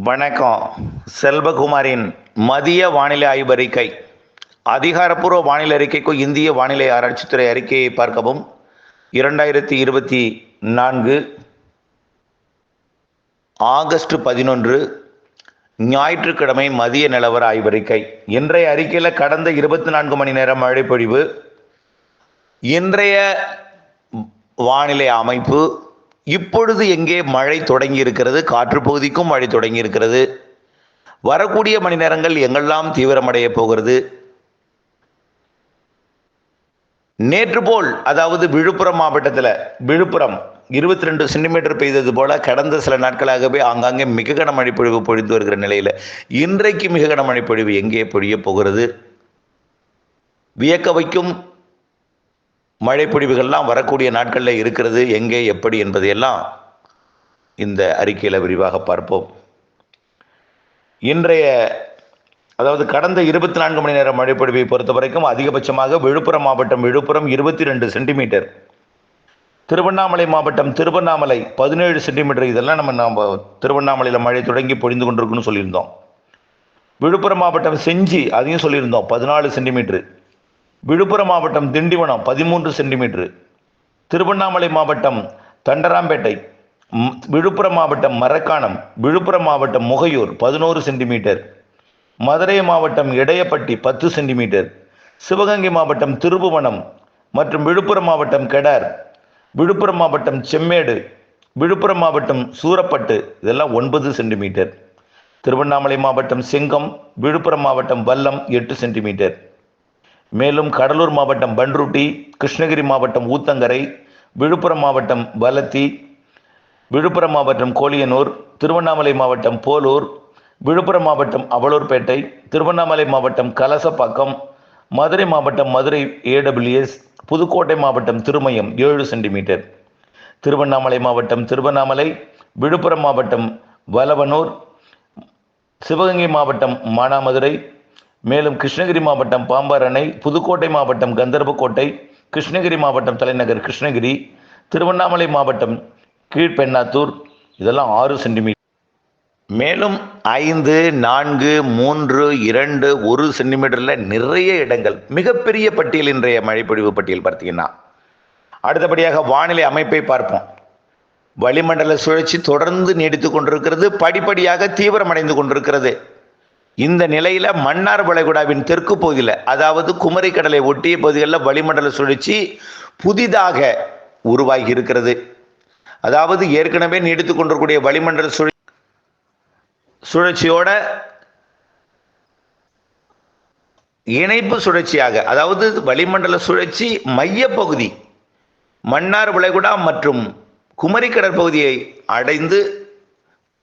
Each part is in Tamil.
வணக்கம். செல்வகுமாரின் மதிய வானிலை ஆய்வறிக்கை. அதிகாரப்பூர்வ வானிலை அறிக்கைக்கு இந்திய வானிலை ஆராய்ச்சித்துறை அறிக்கையை பார்க்கவும். 2024 ஆகஸ்ட் 11 ஞாயிற்றுக்கிழமை மதிய நிலவர ஆய்வறிக்கை. இன்றைய அறிக்கையில் கடந்த 24 மணி நேரம் மழைப்பொழிவு, இன்றைய வானிலை அமைப்பு, இப்பொழுது எங்கே மழை தொடங்கி இருக்கிறது, காற்று பகுதிக்கும் மழை தொடங்கி இருக்கிறது, வரக்கூடிய மணி நேரங்கள் எங்கெல்லாம் தீவிரமடைய போகிறது, நேற்று போல் அதாவது விழுப்புரம் மாவட்டத்தில் 22 சென்டிமீட்டர் பெய்தது போல கடந்த சில நாட்களாகவே ஆங்காங்கே மிக கனமழை பொழிவு பொழிந்து வருகிற நிலையில் இன்றைக்கு மிக கனமழை பொழிவு எங்கே பொழிய போகிறது, வியக்க வைக்கும் மழை பொழிவுகள்லாம் வரக்கூடிய நாட்களில் இருக்கிறது, எங்கே எப்படி என்பதையெல்லாம் இந்த அறிக்கையில் விரிவாக பார்ப்போம். இன்றைய அதாவது கடந்த 24 மணி நேரம் மழை பொழிவை பொறுத்த வரைக்கும் அதிகபட்சமாக விழுப்புரம் மாவட்டம் 22 சென்டிமீட்டர், திருவண்ணாமலை மாவட்டம் 17 சென்டிமீட்டர். இதெல்லாம் நம்ம திருவண்ணாமலையில் மழை தொடங்கி பொழிந்து கொண்டிருக்குன்னு சொல்லியிருந்தோம். விழுப்புரம் மாவட்டம் செஞ்சி, அதையும் சொல்லியிருந்தோம், 14 சென்டிமீட்டர். விழுப்புரம் மாவட்டம் திண்டிவனம் 13 சென்டிமீட்டர். திருவண்ணாமலை மாவட்டம் தண்டராம்பேட்டை, விழுப்புரம் மாவட்டம் மரக்காணம், விழுப்புரம் மாவட்டம் முகையூர் 11 சென்டிமீட்டர். மதுரை மாவட்டம் இடையப்பட்டி 10 சென்டிமீட்டர். சிவகங்கை மாவட்டம் திருபுவனம் மற்றும் விழுப்புரம் மாவட்டம் கெடார், விழுப்புரம் மாவட்டம் செம்மேடு, விழுப்புரம் மாவட்டம் சூரப்பட்டு, இதெல்லாம் 9 சென்டிமீட்டர். திருவண்ணாமலை மாவட்டம் செங்கம், விழுப்புரம் மாவட்டம் வல்லம் 8 சென்டிமீட்டர். மேலும் கடலூர் மாவட்டம் பன்ருட்டி, கிருஷ்ணகிரி மாவட்டம் ஊத்தங்கரை, விழுப்புரம் மாவட்டம் வலத்தி, விழுப்புரம் மாவட்டம் கோலியனூர், திருவண்ணாமலை மாவட்டம் போலூர், விழுப்புரம் மாவட்டம் அவலூர்பேட்டை, திருவண்ணாமலை மாவட்டம் கலசப்பாக்கம், மதுரை மாவட்டம் மதுரை AWS, புதுக்கோட்டை மாவட்டம் திருமயம் 7 சென்டிமீட்டர். திருவண்ணாமலை மாவட்டம் திருவண்ணாமலை, விழுப்புரம் மாவட்டம் வலவனூர், சிவகங்கை மாவட்டம் மானாமதுரை, மேலும் கிருஷ்ணகிரி மாவட்டம் பாம்பார் அணை, புதுக்கோட்டை மாவட்டம் கந்தர்போட்டை, கிருஷ்ணகிரி மாவட்டம் தலைநகர் கிருஷ்ணகிரி, திருவண்ணாமலை மாவட்டம் கீழ்பெண்ணாத்தூர், இதெல்லாம் 6 சென்டிமீட்டர். மேலும் 5, 4, 3, 2, 1 சென்டிமீட்டரில் நிறைய இடங்கள், மிகப்பெரிய பட்டியல். இன்றைய மழைப்பொழிவு பட்டியல் பார்த்தீங்கன்னா, அடுத்தபடியாக வானிலை அமைப்பை பார்ப்போம். வளிமண்டல சுழற்சி தொடர்ந்து நீடித்து கொண்டிருக்கிறது, படிப்படியாக தீவிரமடைந்து கொண்டிருக்கிறது. இந்த நிலையில் மன்னார் வளைகுடாவின் தெற்கு பகுதியில், அதாவது குமரி கடலை ஒட்டிய பகுதிகளில் வளிமண்டல சுழற்சி புதிதாக உருவாகி இருக்கிறது. அதாவது ஏற்கனவே நீடித்து கொண்டிருக்கூடிய வளிமண்டல சுழற்சியோட இணைப்பு சுழற்சியாக, அதாவது வளிமண்டல சுழற்சி மையப்பகுதி மன்னார் வளைகுடா மற்றும் குமரி கடற்பகுதியை அடைந்து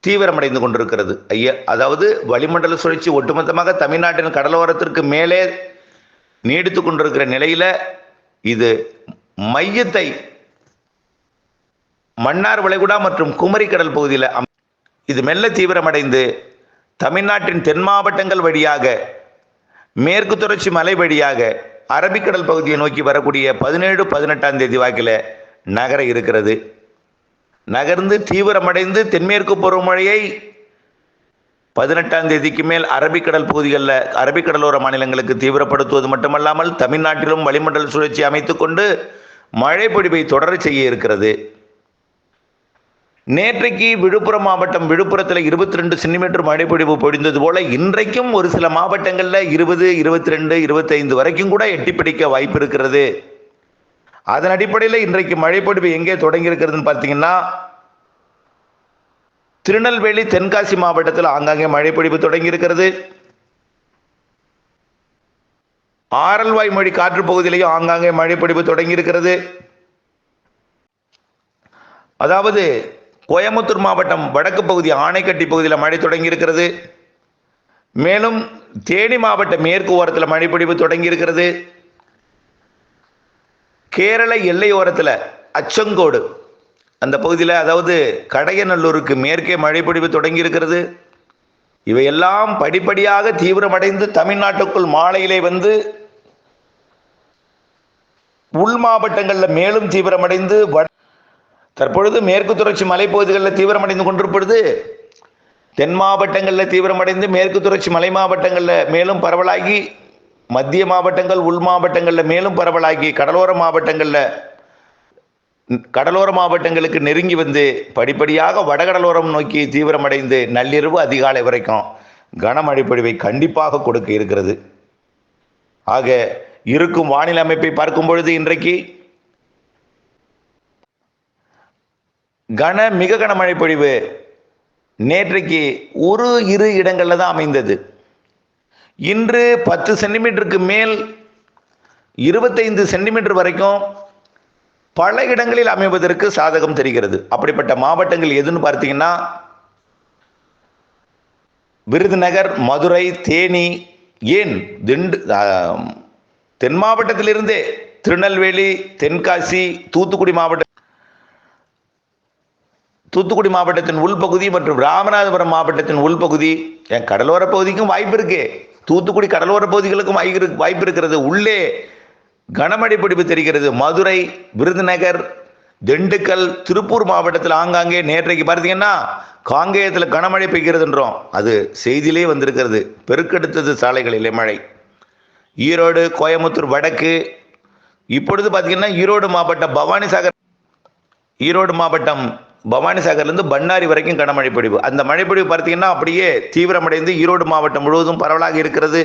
தீவிரமடைந்து கொண்டிருக்கிறது. அதாவது வளிமண்டல சுழற்சி ஒட்டுமொத்தமாக தமிழ்நாட்டின் கடலோரத்திற்கு மேலே நீடித்து கொண்டிருக்கிற நிலையில் இது மையத்தை மன்னார் வளைகுடா மற்றும் குமரி கடல் பகுதியில் இது மெல்ல தீவிரமடைந்து தமிழ்நாட்டின் தென் மாவட்டங்கள் வழியாக மேற்கு தொடர்ச்சி மலை வழியாக அரபிக்கடல் பகுதியை நோக்கி வரக்கூடிய 17, 18ஆம் தேதி வாக்கில் நகர இருக்கிறது. நகர்ந்து தீவிரமடைந்து தென்மேற்கு பருவமழையை 18ஆம் தேதிக்கு மேல் அரபிக்கடல் பகுதிகளில் அரபிக்கடலோர மாநிலங்களுக்கு தீவிரப்படுத்துவது மட்டுமல்லாமல் தமிழ்நாட்டிலும் வளிமண்டல சுழற்சி அமைத்துக் கொண்டு மழை பொழிவை தொடர செய்ய இருக்கிறது. நேற்றைக்கு விழுப்புரம் மாவட்டம் விழுப்புரத்தில் 22 சென்டிமீட்டர் மழை பொழிவு பொழிந்தது போல இன்றைக்கும் ஒரு சில மாவட்டங்களில் 20, 22, 25 வரைக்கும் கூட எட்டிப்பிடிக்க வாய்ப்பு இருக்கிறது. அதன் அடிப்படையில் இன்றைக்கு மழைப்பொழிவு எங்கே தொடங்கி இருக்கிறதுன்னு பார்த்தீங்கன்னா, திருநெல்வேலி தென்காசி மாவட்டத்தில் ஆங்காங்கே மழைப்பொழிவு தொடங்கி இருக்கிறது. ஆரல்வாய் மொழி காற்று பகுதியிலையும் ஆங்காங்கே மழைப்பொழிவு தொடங்கி இருக்கிறது. அதாவது கோயம்புத்தூர் மாவட்டம் வடக்கு பகுதி ஆனைக்கட்டி பகுதியில் மழை தொடங்கி இருக்கிறது. மேலும் தேனி மாவட்ட மேற்கு ஓரத்தில் மழைப்பொழிவு தொடங்கி இருக்கிறது. கேரள எல்லையோரத்தில் அச்சங்கோடு அந்த பகுதியில், அதாவது கடையநல்லூருக்கு மேற்கே மழைப்பொழிவு தொடங்கி இருக்கிறது. இவையெல்லாம் படிப்படியாக தீவிரமடைந்து தமிழ்நாட்டுக்குள் மாலையிலே வந்து உள் மாவட்டங்களில் மேலும் தீவிரமடைந்து தற்பொழுது மேற்கு தொடர்ச்சி மலைப்பகுதிகளில் தீவிரமடைந்து கொண்டிருப்பது தென் மாவட்டங்களில் தீவிரமடைந்து மேற்கு தொடர்ச்சி மலை மாவட்டங்களில் மேலும் பரவலாகி மத்திய மாவட்டங்கள் உள் மாவட்டங்களில் மேலும் பரவலாகி கடலோர மாவட்டங்களுக்கு நெருங்கி வந்து படிப்படியாக வடகடலோரம் நோக்கி தீவிரமடைந்து நள்ளிரவு அதிகாலை வரைக்கும் கனமழை பொழிவை கண்டிப்பாக கொடுக்க இருக்கிறது. ஆக இருக்கும் வானிலை அமைப்பை பார்க்கும் பொழுது இன்றைக்கு மிக கனமழை பொழிவு நேற்றைக்கு ஒரு இரு இடங்களில் தான் அமைந்தது. இன்று 10 சென்டிமீட்டருக்கு மேல் 25 சென்டிமீட்டர் வரைக்கும் பல இடங்களில் அமைவதற்கு சாதகம் தெரிகிறது. அப்படிப்பட்ட மாவட்டங்கள் எதுன்னு பார்த்தீங்கன்னா விருதுநகர், மதுரை, தேனி, ஏன் தென் மாவட்டத்திலிருந்தே திருநெல்வேலி, தென்காசி, தூத்துக்குடி மாவட்டத்தின் உள்பகுதி மற்றும் ராமநாதபுரம் மாவட்டத்தின் உள்பகுதி, கடலோர பகுதிக்கும் வாய்ப்பு இருக்கு. தூத்துக்குடி கடலோர பகுதிகளுக்கும் வாய்ப்பு இருக்கிறது. உள்ளே கனமழை பொழிவு தெரிகிறது. மதுரை, விருதுநகர், திண்டுக்கல், திருப்பூர் மாவட்டத்தில் ஆங்காங்கே நேற்றைக்கு பார்த்தீங்கன்னா காங்கேயத்தில் கனமழை பெய்கிறதுன்றோம். அது செய்தியிலே வந்திருக்கிறது. பெருக்கெடுத்தது சாலைகளிலே மழை. ஈரோடு, கோயம்புத்தூர் வடக்கு, இப்பொழுது பார்த்தீங்கன்னா ஈரோடு மாவட்டம் பவானிசாகர்லேருந்து பண்ணாரி வரைக்கும் கனமழை பொழிவு. அந்த மழைப்பொழிவு பார்த்தீங்கன்னா அப்படியே தீவிரமடைந்து ஈரோடு மாவட்டம் முழுவதும் பரவலாக இருக்கிறது.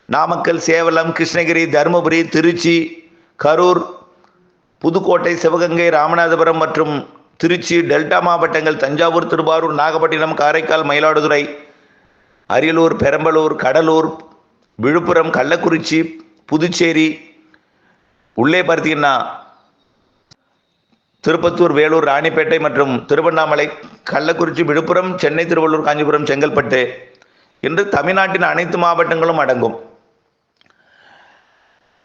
நாமக்கல், சேலம், கிருஷ்ணகிரி, தருமபுரி, திருச்சி, கரூர், புதுக்கோட்டை, சிவகங்கை, ராமநாதபுரம் மற்றும் திருச்சி டெல்டா மாவட்டங்கள், தஞ்சாவூர், திருவாரூர், நாகப்பட்டினம், காரைக்கால், மயிலாடுதுறை, அரியலூர், பெரம்பலூர், கடலூர், விழுப்புரம், கள்ளக்குறிச்சி, புதுச்சேரி, உள்ளே பார்த்தீங்கன்னா திருப்பத்தூர், வேலூர், ராணிப்பேட்டை மற்றும் திருவண்ணாமலை, கள்ளக்குறிச்சி, விழுப்புரம், சென்னை, திருவள்ளூர், காஞ்சிபுரம், செங்கல்பட்டு என்று தமிழ்நாட்டின் அனைத்து மாவட்டங்களும் அடங்கும்.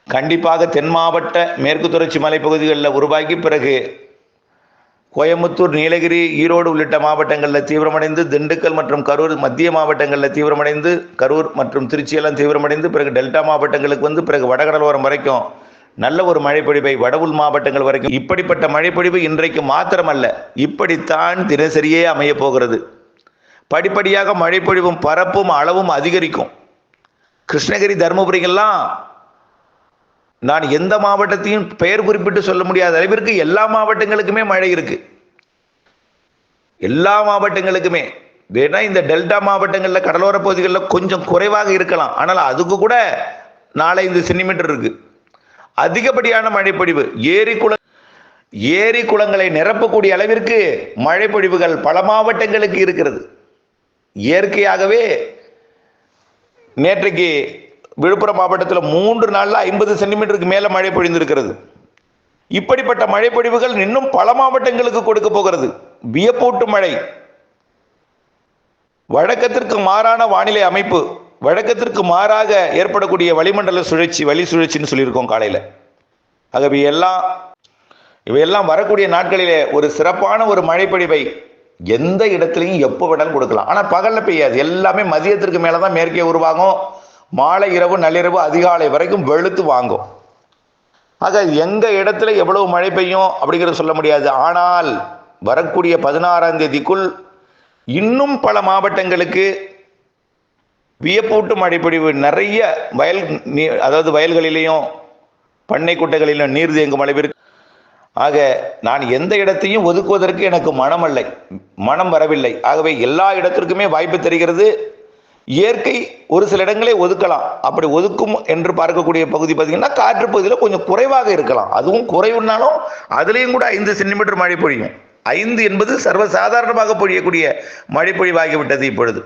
கண்டிப்பாக தென் மாவட்ட மேற்கு தொடர்ச்சி மலைப்பகுதிகளில் உருவாகி பிறகு கோயம்புத்தூர், நீலகிரி, ஈரோடு உள்ளிட்ட மாவட்டங்களில் தீவிரமடைந்து, திண்டுக்கல் மற்றும் கரூர் மத்திய மாவட்டங்களில் தீவிரமடைந்து, கரூர் மற்றும் திருச்சியெல்லாம் தீவிரமடைந்து பிறகு டெல்டா மாவட்டங்களுக்கு வந்து பிறகு வடகடலோரம் வரைக்கும் நல்ல ஒரு மழைப்பொழிவை வடவுள் மாவட்டங்கள் வரைக்கும். இப்படிப்பட்ட மழைப்பொழிவு இன்றைக்கு மாத்திரமல்ல, இப்படித்தான் தினசரியே அமைய போகிறது. படிப்படியாக மழைப்பொழிவும் பரப்பும் அளவும் அதிகரிக்கும். கிருஷ்ணகிரி, தருமபுரிக்கெல்லாம் நான் எந்த மாவட்டத்தையும் பெயர் குறிப்பிட்டு சொல்ல முடியாத அளவிற்கு எல்லா மாவட்டங்களுக்குமே மழை இருக்கு. எல்லா மாவட்டங்களுக்குமே வேணா இந்த டெல்டா மாவட்டங்களில் கடலோர பகுதிகளில் கொஞ்சம் குறைவாக இருக்கலாம். ஆனால் அதுக்கு கூட 4-5 சென்டிமீட்டர் இருக்கு. அதிகப்படியான மழைப்பொழிவு ஏரி குளங்களை நிரப்பக்கூடிய அளவிற்கு மழைப்பொழிவுகள் பல மாவட்டங்களுக்கு இருக்கிறது. இயற்கையாகவே நேற்றைக்கு விழுப்புரம் மாவட்டத்தில் 3 நாளில் 50 சென்டிமீட்டருக்கு மேல மழை பொழிந்திருக்கிறது. இப்படிப்பட்ட மழைப்பொழிவுகள் இன்னும் பல மாவட்டங்களுக்கு கொடுக்க போகிறது. வியப்பூட்டு மழை. வழக்கத்திற்கு மாறான வானிலை அமைப்பு, வழக்கத்திற்கு மாறாக ஏற்படக்கூடிய வளிமண்டல சுழற்சி, வளி சுழற்சின்னு சொல்லியிருக்கோம் காலையில். ஆகவே இவையெல்லாம் வரக்கூடிய நாட்களிலே ஒரு சிறப்பான ஒரு மழைப்பொழிவை எந்த இடத்துலையும் எப்போ வேணாலும் கொடுக்கலாம். ஆனால் பகலில் பெய்யாது. எல்லாமே மதியத்திற்கு மேலே தான் மேற்கே உருவாகும். மாலை, இரவு, நள்ளிரவு, அதிகாலை வரைக்கும் வெளுத்து வாங்கும். ஆக எங்க இடத்துல எவ்வளவு மழை பெய்யும் அப்படிங்கிறத சொல்ல முடியாது. ஆனால் வரக்கூடிய 16ஆம் தேதிக்குள் இன்னும் பல மாவட்டங்களுக்கு வியப்பூட்டு மழைப்பொழிவு. நிறைய வயல்களிலேயும் பண்ணை குட்டைகளிலும் நீர் தேங்கும் அளவிற்கு. ஆக நான் எந்த இடத்தையும் ஒதுக்குவதற்கு எனக்கு மனம் வரவில்லை. ஆகவே எல்லா இடத்திற்குமே வாய்ப்பு தெரிகிறது. இயற்கை ஒரு சில இடங்களை ஒதுக்கலாம். அப்படி ஒதுக்கும் என்று பார்க்கக்கூடிய பகுதி பார்த்தீங்கன்னா காற்று பகுதியில் கொஞ்சம் குறைவாக இருக்கலாம். அதுவும் குறைவுனாலும் அதுலேயும் கூட 5 சென்டிமீட்டர் மழை பொழியும். 5 என்பது சர்வசாதாரணமாக பொழியக்கூடிய மழை பொழிவாகிவிட்டது. இப்பொழுது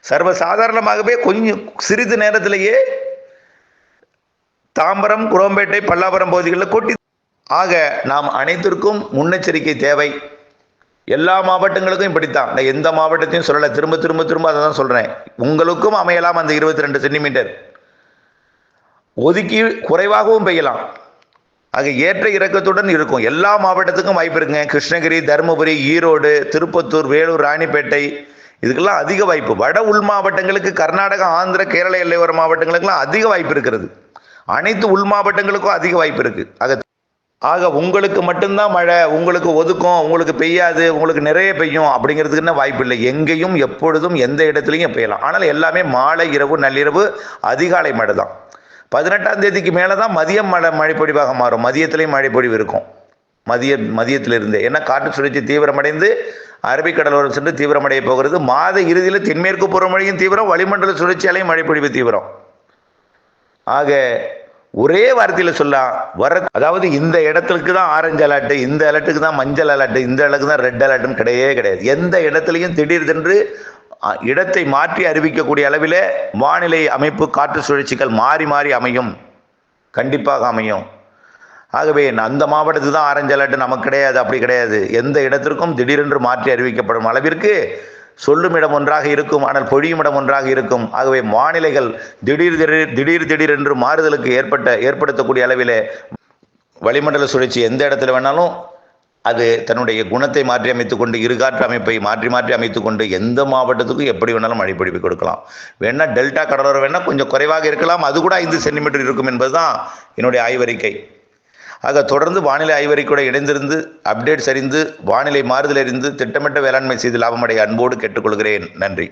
சர்வசாதாரணமாகவே கொஞ்சம் சிறிது நேரத்திலேயே தாம்பரம், குரோம்பேட்டை, பல்லாவரம் பகுதிகளில் கொட்டி. ஆக நாம் அனைத்திற்கும் முன்னெச்சரிக்கை தேவை. எல்லா மாவட்டங்களுக்கும் இப்படித்தான். நான் எந்த மாவட்டத்தையும் சொல்லலை, திரும்ப அதை தான் சொல்றேன். உங்களுக்கும் அமையலாம் அந்த 22 சென்டிமீட்டர். ஒதுக்கி குறைவாகவும் பெய்யலாம். ஆக ஏற்ற இறக்கத்துடன் இருக்கும். எல்லா மாவட்டத்துக்கும் வாய்ப்பு இருக்குங்க. கிருஷ்ணகிரி, தருமபுரி, ஈரோடு, திருப்பத்தூர், வேலூர், ராணிப்பேட்டை இதுக்கெல்லாம் அதிக வாய்ப்பு. வட உள் மாவட்டங்களுக்கு, கர்நாடகா, ஆந்திர, கேரள எல்லையோர மாவட்டங்களுக்கெல்லாம் அதிக வாய்ப்பு இருக்கிறது. அனைத்து உள் மாவட்டங்களுக்கும் அதிக வாய்ப்பு இருக்கு. ஆக ஆக உங்களுக்கு மட்டும்தான் மழை, உங்களுக்கு ஒதுக்கும், உங்களுக்கு பெய்யாது, உங்களுக்கு நிறைய பெய்யும் அப்படிங்கிறதுக்குன்னு வாய்ப்பு இல்லை. எங்கேயும் எப்பொழுதும் எந்த இடத்துலையும் பெய்யலாம். ஆனால் எல்லாமே மாலை, இரவு, நள்ளிரவு, அதிகாலை மழை தான். 18ஆம் தேதிக்கு மேலே தான் மதியம் மழைப்பொழிவாக மாறும். மதியத்திலையும் மழைப்பொழிவு இருக்கும். மதியத்திலிருந்து ஏன்னா காற்று சுழற்சி தீவிரமடைந்து அரபிக்கடலோரம் சென்று தீவிரமடைய போகிறது. மாத இறுதியில் தென்மேற்கு பருவமழையும் தீவிரம், வளிமண்டல சுழற்சியாலையும் மழைப்பொழிவு தீவிரம். ஆக ஒரே வார்த்தையில் சொல்லலாம் அதாவது இந்த இடத்துக்கு தான் ஆரஞ்சு அலர்ட், இந்த அலர்ட்டுக்கு தான் மஞ்சள் அலர்ட், இந்த அலர்ட்டுக்கு தான் ரெட் அலர்ட்னு கிடையாது. எந்த இடத்துலையும் திடீரென்று இடத்தை மாற்றி அறிவிக்கக்கூடிய அளவில் வானிலை அமைப்பு காற்று சுழற்சிகள் மாறி மாறி அமையும், கண்டிப்பாக அமையும். ஆகவே அந்த மாவட்டத்துக்கு தான் ஆரஞ்சு அலர்ட், நமக்கு கிடையாது, அப்படி கிடையாது. எந்த இடத்திற்கும் திடீரென்று மாற்றி அறிவிக்கப்படும் அளவிற்கு சொல்லும் இடம் ஒன்றாக இருக்கும், ஆனால் பொழியும் இடம் ஒன்றாக இருக்கும். ஆகவே வானிலைகள் திடீர் என்று மாறுதலுக்கு ஏற்படுத்தக்கூடிய அளவில் வளிமண்டல சுழற்சி எந்த இடத்துல வேணாலும் அது தன்னுடைய குணத்தை மாற்றி அமைத்துக் கொண்டு, இருகாற்று அமைப்பை மாற்றி மாற்றி அமைத்துக் கொண்டு எந்த மாவட்டத்துக்கும் எப்படி வேணாலும் மழை பொழிவு கொடுக்கலாம். வேணா டெல்டா கடலோரம் வேணா கொஞ்சம் குறைவாக இருக்கலாம், அது கூட 5 சென்டிமீட்டர் இருக்கும் என்பதுதான் என்னுடைய ஆய்வறிக்கை. ஆக தொடர்ந்து வானிலை ஆய்வறிக்கையோடு இணைந்திருந்து அப்டேட்ஸ் அறிந்து வானிலை மாறுதல் அறிந்து திட்டமிட்ட வேளாண்மை செய்து லாபமடைய அன்போடு கேட்டுக்கொள்கிறேன். நன்றி.